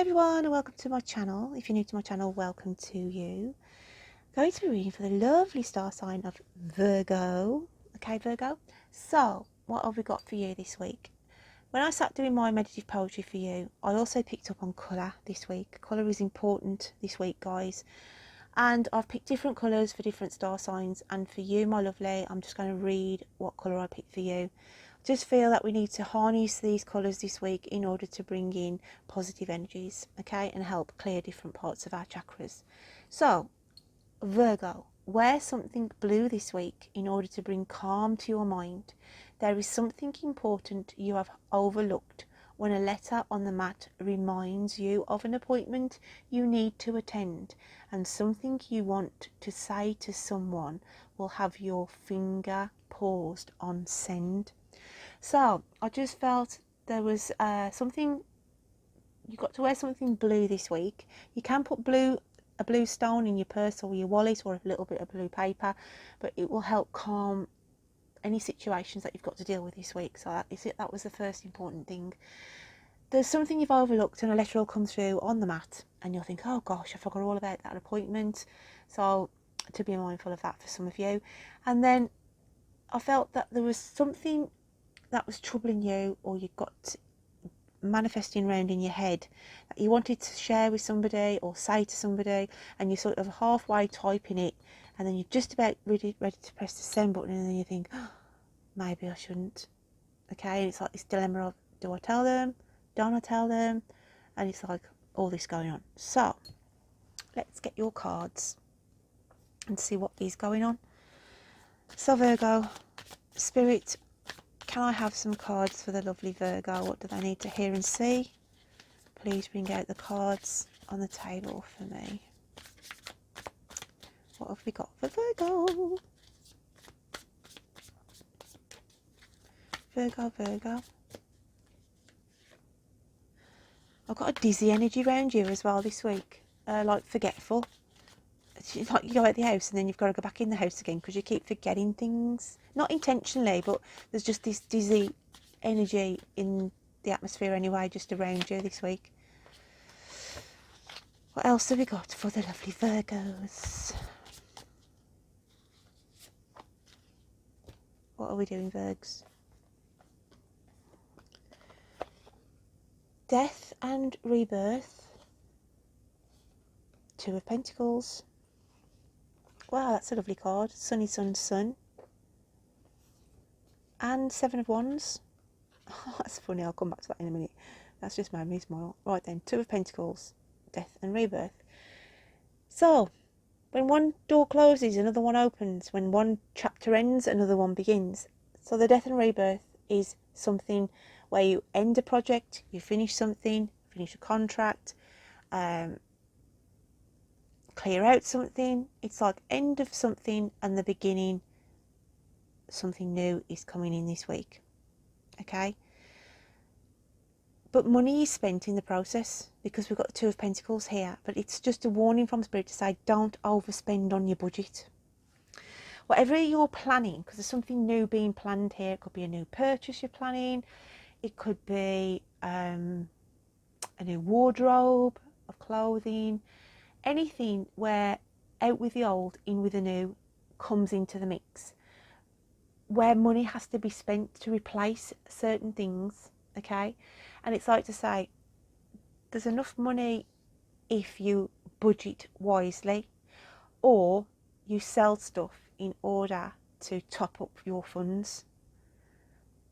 Hi everyone and welcome to my channel. If you're new to my channel, welcome to you. Going to be reading for the lovely star sign of Virgo. Okay, Virgo. So, what have we got for you this week? When I sat doing my meditative poetry for you, I also picked up on colour this week. Colour is important this week, guys. And I've picked different colours for different star signs. And for you, my lovely, I'm just going to read what colour I picked for you. Just feel that we need to harness these colours this week in order to bring in positive energies, okay, and help clear different parts of our chakras. So, Virgo, wear something blue this week in order to bring calm to your mind. There is something important you have overlooked when a letter on the mat reminds you of an appointment you need to attend, and something you want to say to someone will have your finger paused on send. So I just felt there was something, you got to wear something blue this week. You can put a blue stone in your purse or your wallet or a little bit of blue paper, but it will help calm any situations that you've got to deal with this week. So that was the first important thing. There's something you've overlooked and a letter will come through on the mat and you'll think, oh gosh, I forgot all about that appointment. So to be mindful of that for some of you. And then I felt that there was something that was troubling you, or you got manifesting around in your head that you wanted to share with somebody or say to somebody, and you're sort of halfway typing it and then you're just about ready to press the send button, and then you think, oh, maybe I shouldn't. Okay, and it's like this dilemma of, do I tell them, don't I tell them? And it's like all this going on. So let's get your cards and see what is going on. So Virgo, Spirit, can I have some cards for the lovely Virgo? What do they need to hear and see? Please bring out the cards on the table for me. What have we got for Virgo? Virgo. I've got a dizzy energy around you as well this week. Like forgetful. It's like you go out the house and then you've got to go back in the house again because you keep forgetting things. Not intentionally, but there's just this dizzy energy in the atmosphere anyway, just around you this week. What else have we got for the lovely Virgos? What are we doing, Virgs? Death and rebirth. Two of Pentacles. Wow, that's a lovely card. Sunny, sun, sun. And Seven of Wands. Oh, that's funny. I'll come back to that in a minute. That's just made me smile. Right then, Two of Pentacles. Death and rebirth. So, when one door closes, another one opens. When one chapter ends, another one begins. So the death and rebirth is something where you end a project, you finish something, finish a contract, clear out something. It's like end of something and the beginning. Something new is coming in this week. Okay? But money is spent in the process because we've got the Two of Pentacles here. But it's just a warning from Spirit to say, don't overspend on your budget. Whatever you're planning, because there's something new being planned here. It could be a new purchase you're planning. It could be a new wardrobe of clothing. Anything where out with the old, in with the new comes into the mix. Where money has to be spent to replace certain things, okay? And it's like to say, there's enough money if you budget wisely, or you sell stuff in order to top up your funds.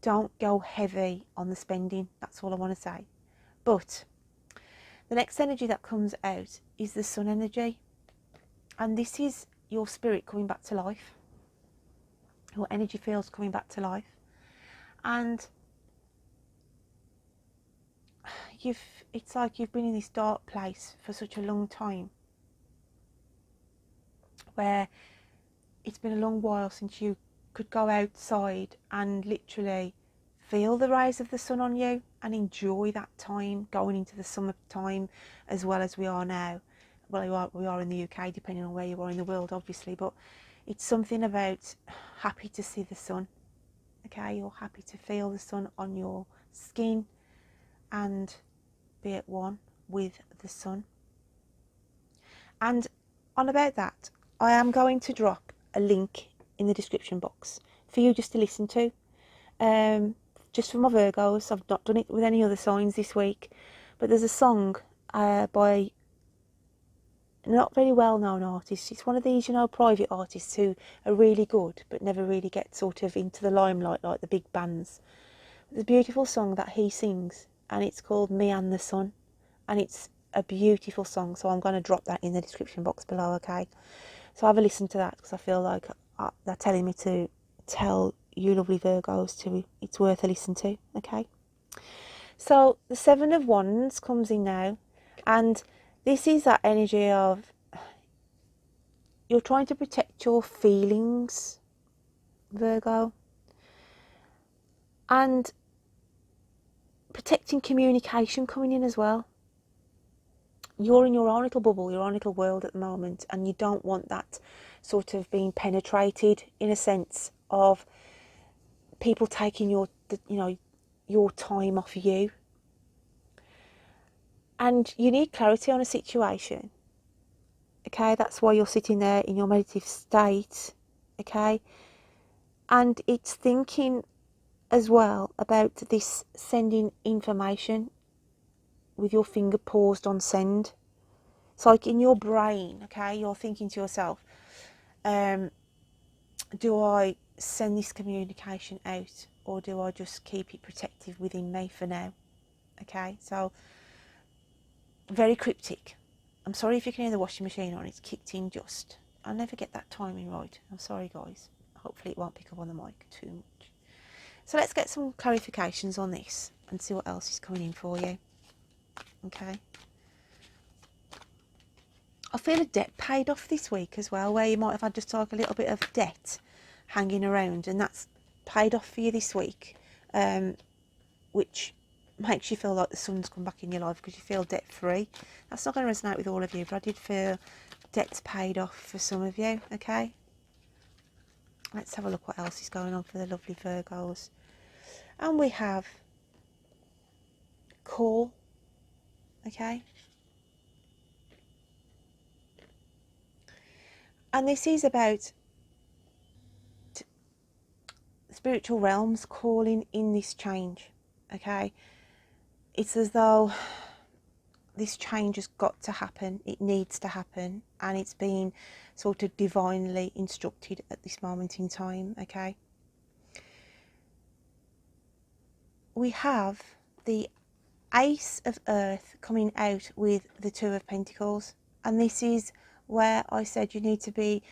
Don't go heavy on the spending, that's all I want to say. But the next energy that comes out is the sun energy. And this is your spirit coming back to life. Your energy feels coming back to life. And it's like you've been in this dark place for such a long time, where it's been a long while since you could go outside and literally feel the rays of the sun on you and enjoy that time, going into the summertime as well as we are now. Well, we are in the UK, depending on where you are in the world, obviously, but it's something about happy to see the sun, okay? You're happy to feel the sun on your skin and be at one with the sun. And on about that, I am going to drop a link in the description box for you just to listen to. Just for my Virgos. I've not done it with any other signs this week, but there's a song by a not very well known artist. It's one of these, private artists who are really good but never really get sort of into the limelight like the big bands. There's a beautiful song that he sings, and it's called Me and the Sun, and it's a beautiful song, so I'm going to drop that in the description box below, okay? So have a listen to that, because I feel like they're telling me to tell you lovely Virgos it's worth a listen to, okay? So the Seven of Wands comes in now, and this is that energy of you're trying to protect your feelings, Virgo, and protecting communication coming in as well. You're in your own little bubble, your own little world at the moment, and you don't want that sort of being penetrated, in a sense of people taking your time off you. And you need clarity on a situation, okay? That's why you're sitting there in your meditative state, okay? And it's thinking as well about this sending information with your finger paused on send. It's like in your brain, okay, you're thinking to yourself, do I send this communication out, or do I just keep it protective within me for now? Okay, so very cryptic. I'm sorry if you can hear the washing machine on, it's kicked in just. I'll never get that timing right. I'm sorry, guys. Hopefully it won't pick up on the mic too much. So let's get some clarifications on this and see what else is coming in for you. Okay. I feel a debt paid off this week as well, where you might have had just like a little bit of debt hanging around, and that's paid off for you this week, which makes you feel like the sun's come back in your life because you feel debt free. That's not going to resonate with all of you, but I did feel debt's paid off for some of you, okay? Let's have a look what else is going on for the lovely Virgos. And we have call, okay? And this is about spiritual realms calling in this change, okay? It's as though this change has got to happen, it needs to happen, and it's being sort of divinely instructed at this moment in time, okay? We have the Ace of Earth coming out with the Two of Pentacles, and this is where I said you need to be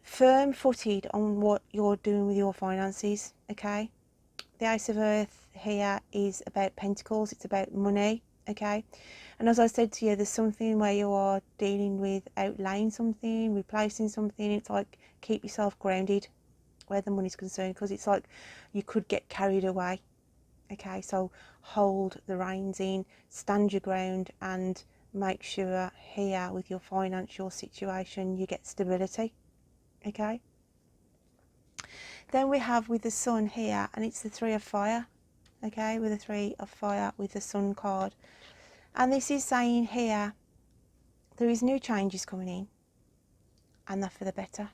firm-footed on what you're doing with your finances, okay? The Ace of Earth here is about pentacles, it's about money, okay? And as I said to you, there's something where you are dealing with outlaying something, replacing something. It's like keep yourself grounded where the money's concerned, because it's like you could get carried away, okay? So hold the reins in, stand your ground, and make sure here with your financial situation you get stability, okay? Then we have with the Sun here, and it's the Three of Fire, okay, with the Three of Fire with the Sun card. And this is saying here there is new changes coming in, and they're for the better.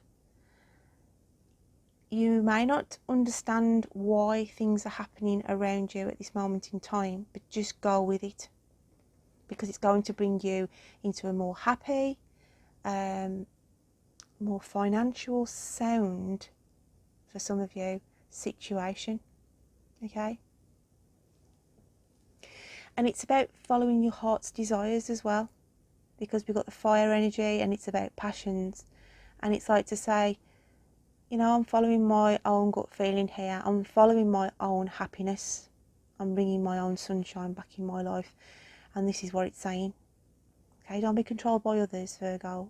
You may not understand why things are happening around you at this moment in time, but just go with it, because it's going to bring you into a more happy, more financial sound, for some of you, situation, okay? And it's about following your heart's desires as well, because we've got the fire energy, and it's about passions, and it's like to say, you know, I'm following my own gut feeling here, I'm following my own happiness, I'm bringing my own sunshine back in my life, and this is what it's saying, okay? Don't be controlled by others, Virgo,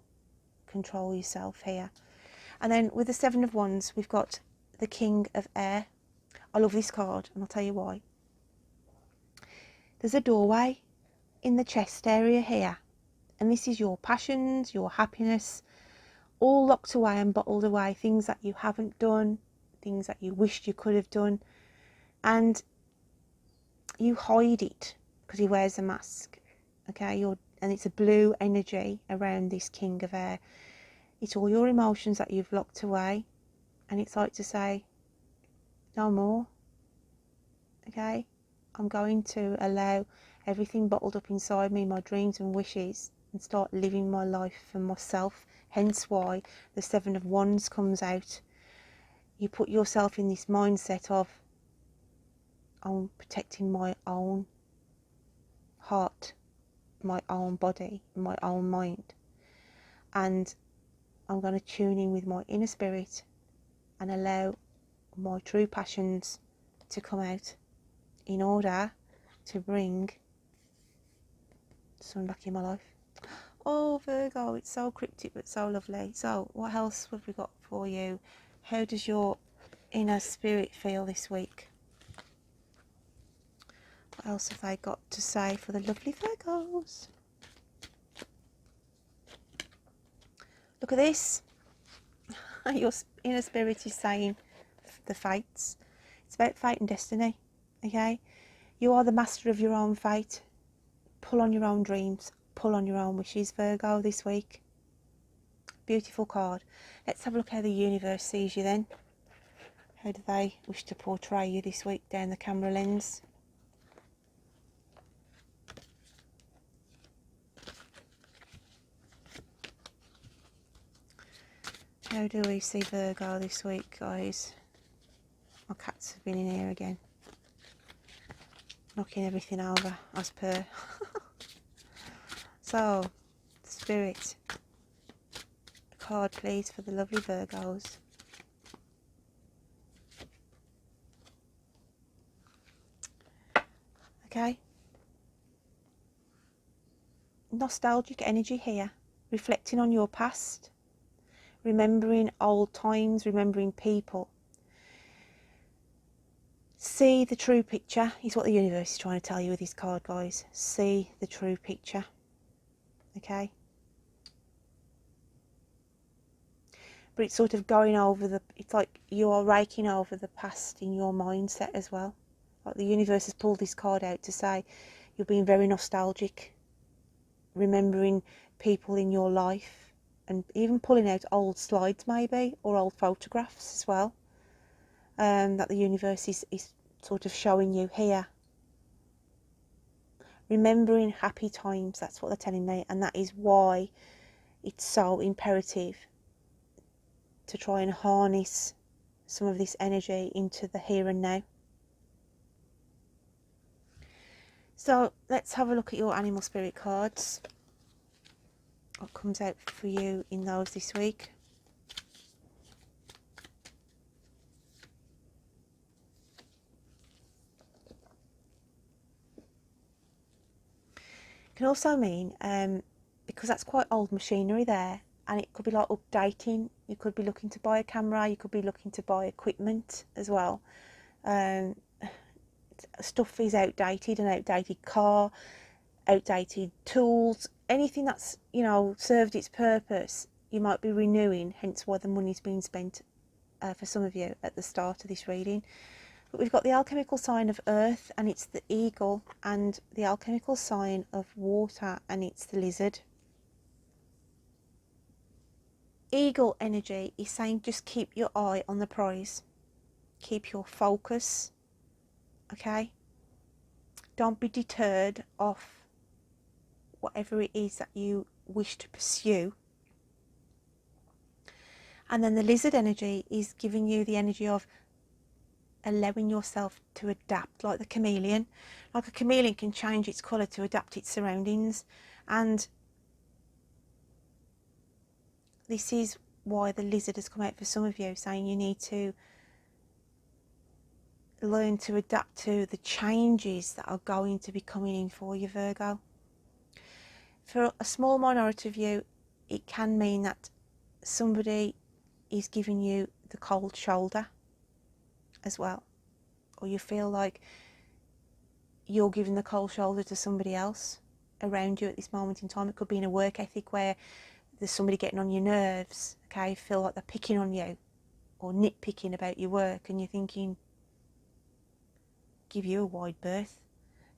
control yourself here. And then with the Seven of Wands, we've got the King of Air. I love this card, and I'll tell you why. There's a doorway in the chest area here, and this is your passions, your happiness, all locked away and bottled away, things that you haven't done, things that you wished you could have done, and you hide it because he wears a mask. okay? And it's a blue energy around this King of Air. It's all your emotions that you've locked away, and it's like to say, no more, okay? I'm going to allow everything bottled up inside me, my dreams and wishes, and start living my life for myself. Hence why the Seven of Wands comes out. You put yourself in this mindset of, I'm protecting my own heart, my own body, my own mind, and I'm going to tune in with my inner spirit and allow my true passions to come out in order to bring sun back in my life. Oh, Virgo, it's so cryptic but so lovely. So what else have we got for you? How does your inner spirit feel this week? What else have they got to say for the lovely Virgos? Look at this. Your inner spirit is saying the fates. It's about fate and destiny, okay? You are the master of your own fate. Pull on your own dreams. Pull on your own wishes, Virgo, this week. Beautiful card. Let's have a look how the universe sees you then. How do they wish to portray you this week down the camera lens? How do we see Virgo this week, guys? My cats have been in here again, knocking everything over, as per. So, Spirit, a card please for the lovely Virgos. Okay. Nostalgic energy here, reflecting on your past, remembering old times, remembering people. See the true picture is what the universe is trying to tell you with this card, guys. See the true picture. Okay. But it's sort of going over it's like you are raking over the past in your mindset as well. Like the universe has pulled this card out to say you're being very nostalgic, remembering people in your life, and even pulling out old slides maybe, or old photographs as well, that the universe is sort of showing you here. Remembering happy times, that's what they're telling me, and that is why it's so imperative to try and harness some of this energy into the here and now. So let's have a look at your animal spirit cards. What comes out for you in those this week? It can also mean, because that's quite old machinery there, and it could be like updating. You could be looking to buy a camera, you could be looking to buy equipment as well. Stuff is outdated, an outdated car, outdated tools, anything that's, you know, served its purpose, you might be renewing, hence why the money's being spent for some of you at the start of this reading. But we've got the alchemical sign of earth, and it's the eagle, and the alchemical sign of water, and it's the lizard. Eagle energy is saying just keep your eye on the prize, keep your focus, okay? Don't be deterred off whatever it is that you wish to pursue. And then the lizard energy is giving you the energy of allowing yourself to adapt, like the chameleon. Like a chameleon can change its colour to adapt its surroundings, and this is why the lizard has come out for some of you, saying you need to learn to adapt to the changes that are going to be coming in for you, Virgo. For a small minority of you, it can mean that somebody is giving you the cold shoulder as well, or you feel like you're giving the cold shoulder to somebody else around you at this moment in time. It could be in a work ethic where there's somebody getting on your nerves, okay? You feel like they're picking on you or nitpicking about your work, and you're thinking, give you a wide berth,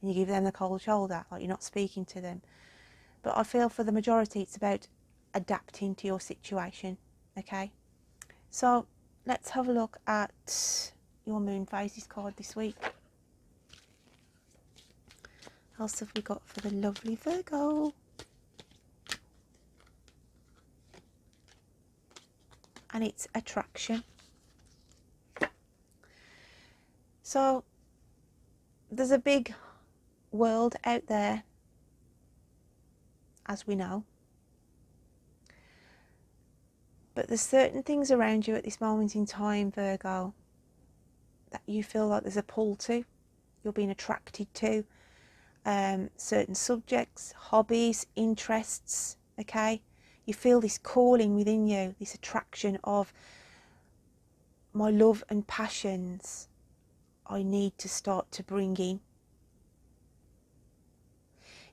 and you give them the cold shoulder, like you're not speaking to them. But I feel for the majority it's about adapting to your situation, okay? So let's have a look at your moon phases card this week. What else have we got for the lovely Virgo? And it's attraction. So there's a big world out there, as we know, but there's certain things around you at this moment in time, Virgo, that you feel like there's a pull to, you're being attracted to, certain subjects, hobbies, interests, okay? You feel this calling within you, this attraction of my love and passions I need to start to bring in.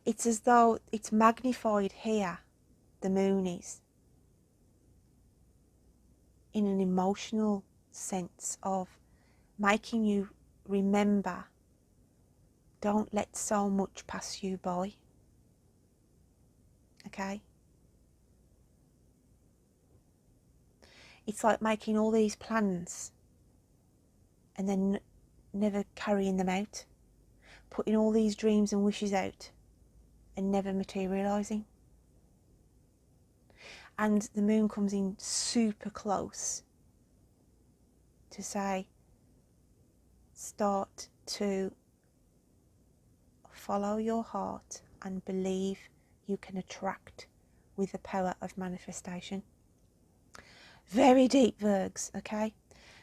It's as though it's magnified here, the moon is, in an emotional sense of making you remember, don't let so much pass you by, okay? It's like making all these plans and then never carrying them out, putting all these dreams and wishes out and never materialising. And the moon comes in super close to say, start to follow your heart and believe you can attract with the power of manifestation. Very deep, Virgs, okay?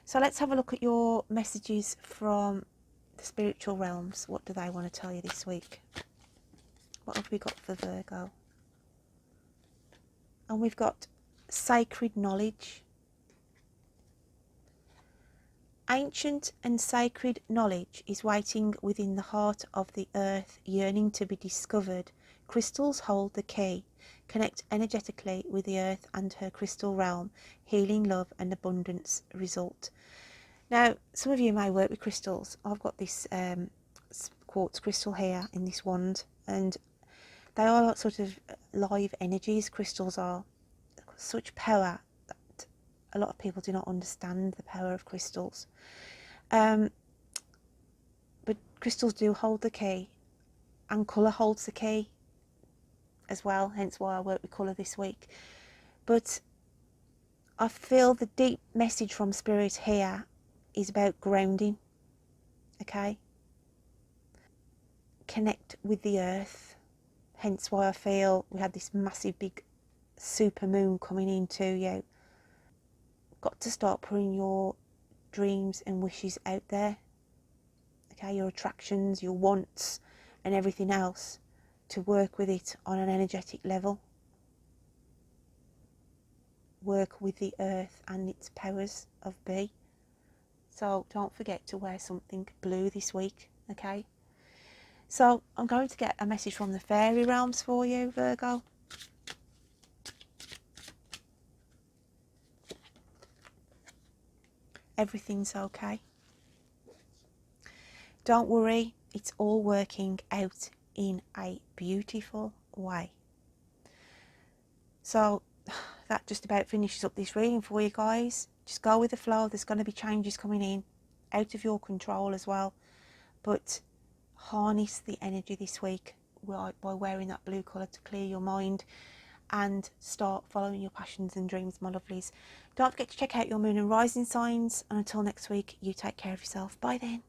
So let's have a look at your messages from the spiritual realms. What do they want to tell you this week? What have we got for Virgo? And we've got sacred knowledge. Ancient and sacred knowledge is waiting within the heart of the earth, yearning to be discovered. Crystals hold the key. Connect energetically with the earth and her crystal realm. Healing, love and abundance result. Now, some of you may work with crystals. I've got this quartz crystal here in this wand, and they are sort of live energies. Crystals are such power that a lot of people do not understand the power of crystals. But crystals do hold the key, and colour holds the key as well, hence why I work with colour this week. But I feel the deep message from Spirit here is about grounding, okay? Connect with the earth, hence why I feel we had this massive big super moon coming into you. Got to start putting your dreams and wishes out there, okay? Your attractions, your wants and everything else, to work with it on an energetic level. Work with the earth and its powers of be. So don't forget to wear something blue this week, okay? So I'm going to get a message from the fairy realms for you, Virgo. Everything's okay. Don't worry, it's all working out in a beautiful way. So that just about finishes up this reading for you guys. Just go with the flow. There's going to be changes coming in, out of your control as well. But harness the energy this week by wearing that blue colour to clear your mind and start following your passions and dreams, my lovelies. Don't forget to check out your moon and rising signs. And until next week, you take care of yourself. Bye then.